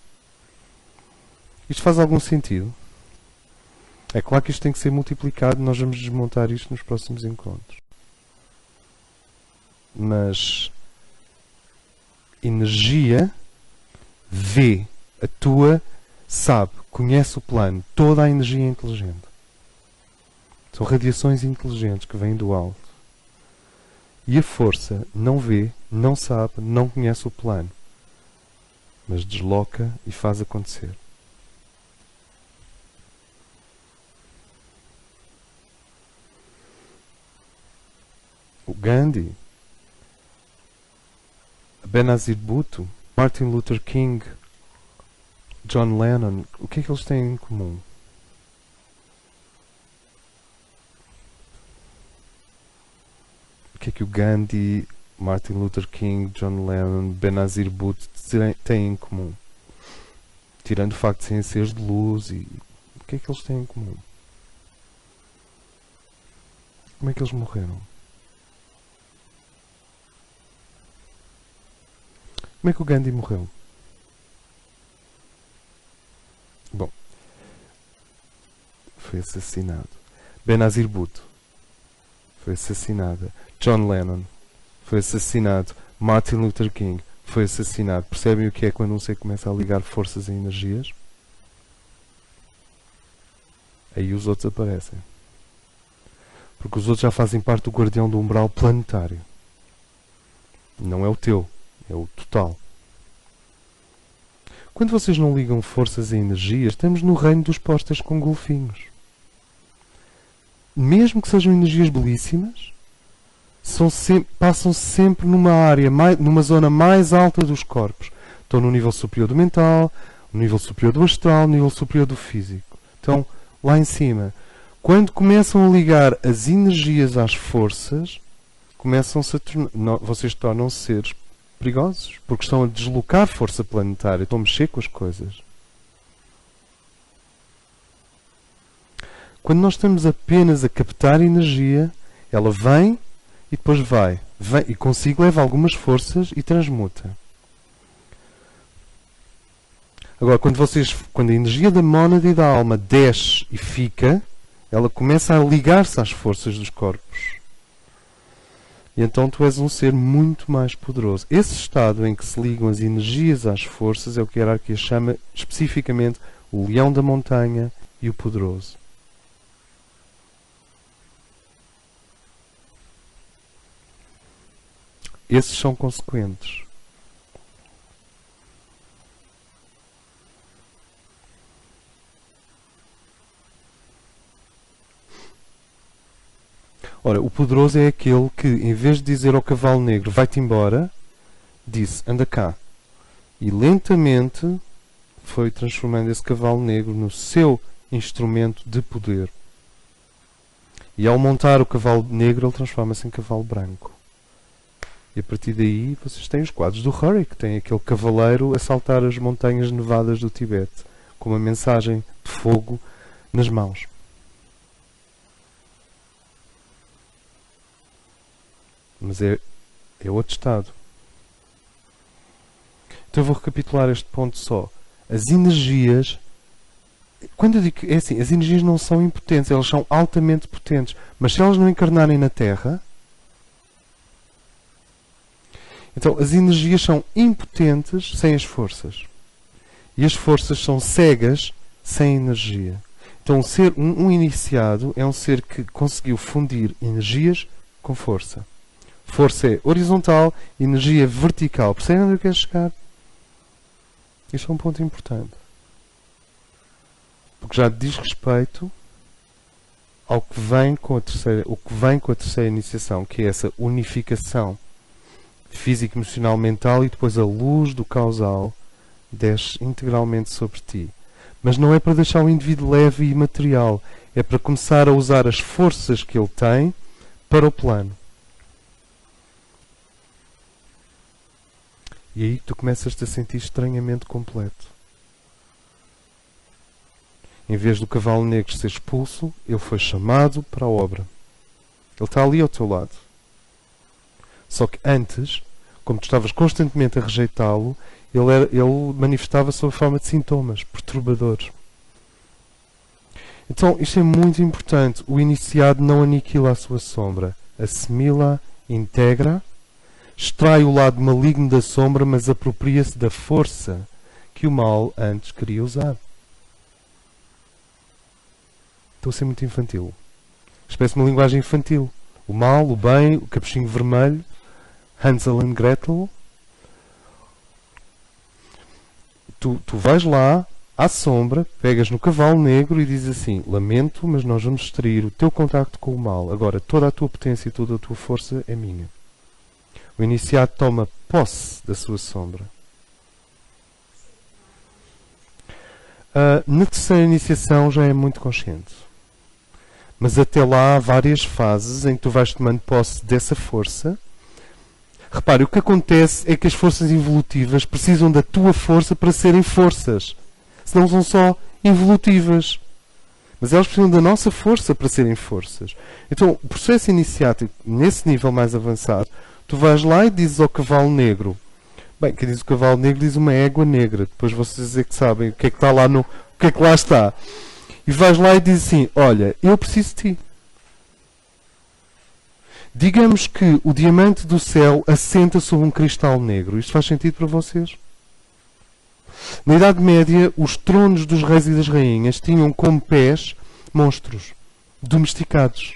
Isto faz algum sentido? É claro que isto tem que ser multiplicado, nós vamos desmontar isto nos próximos encontros. Mas energia vê, atua, sabe, conhece o plano, toda a energia é inteligente. São radiações inteligentes que vêm do alto. E a força não vê, não sabe, não conhece o plano, mas desloca e faz acontecer. O Gandhi, Benazir Bhutto, Martin Luther King, John Lennon, o que é que eles têm em comum? O que é que o Gandhi, Martin Luther King, John Lennon, Benazir Bhutto têm em comum? Tirando o facto de serem seres de luz, e o que é que eles têm em comum? Como é que eles morreram? Como é que o Gandhi morreu? Bom, foi assassinado. Benazir Bhutto foi assassinada. John Lennon foi assassinado. Martin Luther King foi assassinado. Percebem o que é quando um ser começa a ligar forças e energias? Aí os outros aparecem. Porque os outros já fazem parte do guardião do umbral planetário. Não é o teu, é o total. Quando vocês não ligam forças a energias, estamos no reino dos postas com golfinhos. Mesmo que sejam energias belíssimas, passam sempre numa área, numa zona mais alta dos corpos. Estão no nível superior do mental, no nível superior do astral, no nível superior do físico. Estão lá em cima. Quando começam a ligar as energias às forças, vocês tornam-se seres perigosos, porque estão a deslocar força planetária, estão a mexer com as coisas. Quando nós estamos apenas a captar energia, ela vem e depois vai e consigo leva algumas forças e transmuta. Agora, quando a energia da mónada e da alma desce e fica, ela começa a ligar-se às forças dos corpos. E então tu és um ser muito mais poderoso. Esse estado em que se ligam as energias às forças é o que a hierarquia chama especificamente o leão da montanha e o poderoso. Esses são consequentes. Ora, o poderoso é aquele que, em vez de dizer ao cavalo negro, vai-te embora, disse, anda cá. E lentamente foi transformando esse cavalo negro no seu instrumento de poder. E ao montar o cavalo negro, ele transforma-se em cavalo branco. E a partir daí, vocês têm os quadros do Hurry, que tem aquele cavaleiro a saltar as montanhas nevadas do Tibete, com uma mensagem de fogo nas mãos. Mas é outro estado. Então eu vou recapitular este ponto só. As energias, quando eu digo que é assim, as energias não são impotentes, elas são altamente potentes. Mas se elas não encarnarem na Terra, então as energias são impotentes sem as forças. E as forças são cegas sem energia. Então um iniciado é um ser que conseguiu fundir energias com força. Força é horizontal, energia vertical. Percebem onde eu quero chegar? Isto é um ponto importante. Porque já diz respeito ao que vem com a terceira iniciação, que é essa unificação físico, emocional, mental, e depois a luz do causal desce integralmente sobre ti. Mas não é para deixar o indivíduo leve e material. É para começar a usar as forças que ele tem para o plano. E aí tu começas-te a sentir estranhamente completo. Em vez do cavalo negro ser expulso, ele foi chamado para a obra. Ele está ali ao teu lado. Só que antes, como tu estavas constantemente a rejeitá-lo, ele manifestava sob forma de sintomas perturbadores. Então, isto é muito importante. O iniciado não aniquila a sua sombra. Assimila, integra, extrai o lado maligno da sombra, mas apropria-se da força que o mal antes queria usar. Estou a ser muito infantil. Espécie uma linguagem infantil. O mal, o bem, o capuchinho vermelho, Hansel e Gretel. Tu vais lá, à sombra, pegas no cavalo negro e dizes assim, lamento, mas nós vamos extrair o teu contacto com o mal. Agora, toda a tua potência e toda a tua força é minha. O iniciado toma posse da sua sombra. Na terceira iniciação já é muito consciente. Mas até lá há várias fases em que tu vais tomando posse dessa força. Repare, o que acontece é que as forças evolutivas precisam da tua força para serem forças. Senão são só evolutivas. Mas elas precisam da nossa força para serem forças. Então, o processo iniciático, nesse nível mais avançado, tu vais lá e dizes ao cavalo negro. Bem, quem diz o cavalo negro diz uma égua negra. Depois vocês é que sabem o que é que está lá o que é que lá está. E vais lá e dizes assim, olha, eu preciso de ti. Digamos que o diamante do céu assenta sobre um cristal negro. Isto faz sentido para vocês? Na Idade Média, os tronos dos reis e das rainhas tinham como pés monstros domesticados.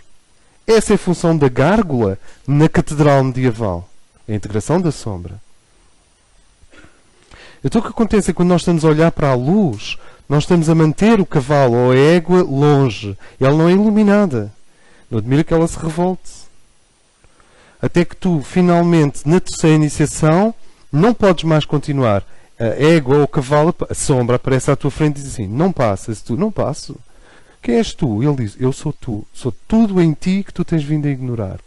Essa é a função da gárgula na catedral medieval. A integração da sombra. Então o que acontece é que quando nós estamos a olhar para a luz, nós estamos a manter o cavalo ou a égua longe. Ela não é iluminada. Não admira que ela se revolte. Até que tu, finalmente, na terceira iniciação, não podes mais continuar. A égua ou o cavalo, a sombra, aparece à tua frente e diz assim: não passas. Tu, não passo. Quem és tu? Ele diz: eu sou tu. Sou tudo em ti que tu tens vindo a ignorar.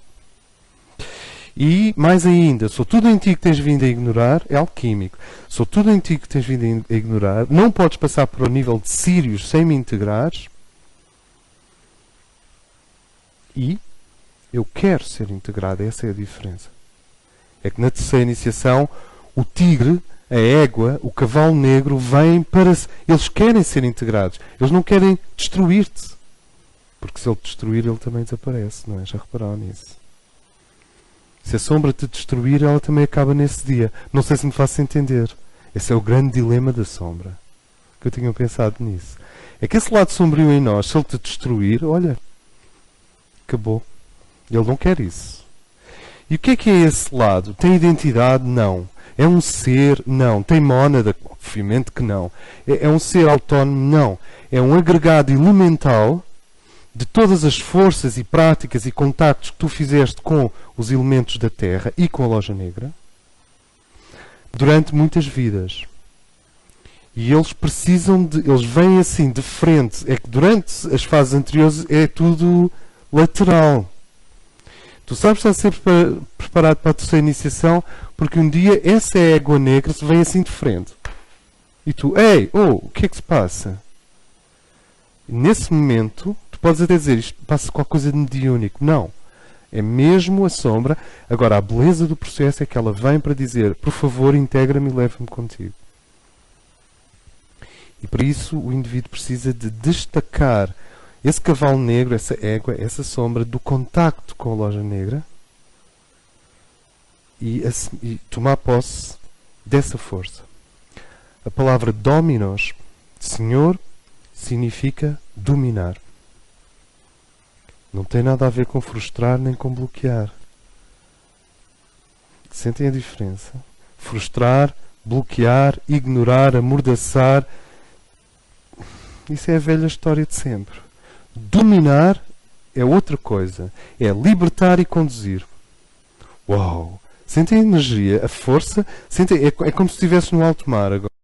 E, mais ainda, sou tudo em ti que tens vindo a ignorar, é alquímico. Sou tudo em ti que tens vindo a ignorar, não podes passar para o nível de Sírios sem me integrares. E eu quero ser integrado, essa é a diferença. É que na terceira iniciação, o tigre, a égua, o cavalo negro vêm para... Eles querem ser integrados. Eles não querem destruir-te. Porque se ele te destruir, ele também desaparece, não é? Já repararam nisso? Se a sombra te destruir, ela também acaba nesse dia. Não sei se me faço entender. Esse é o grande dilema da sombra. Que eu tinha pensado nisso. É que esse lado sombrio em nós, se ele te destruir, olha, acabou. Ele não quer isso. E o que é esse lado? Tem identidade? Não. É um ser? Não. Tem mónada? Obviamente que não. É um ser autónomo? Não. É um agregado elemental de todas as forças e práticas e contactos que tu fizeste com os elementos da Terra e com a Loja Negra durante muitas vidas. E eles precisam de... Eles vêm assim de frente. É que durante as fases anteriores é tudo lateral. Tu sabes estar sempre preparado para a terceira iniciação porque um dia essa égua negra se vem assim de frente. E tu, ei, o que é que se passa? E nesse momento... Podes até dizer, isto passa qualquer coisa de mediúnico. Não. É mesmo a sombra. Agora, a beleza do processo é que ela vem para dizer, por favor, integra-me e leva-me contigo. E para isso o indivíduo precisa de destacar esse cavalo negro, essa égua, essa sombra, do contacto com a Loja Negra e tomar posse dessa força. A palavra dominos, Senhor, significa dominar. Não tem nada a ver com frustrar nem com bloquear. Sentem a diferença? Frustrar, bloquear, ignorar, amordaçar. Isso é a velha história de sempre. Dominar é outra coisa. É libertar e conduzir. Uau! Sentem a energia, a força. Sentem, é como se estivesse no alto mar agora.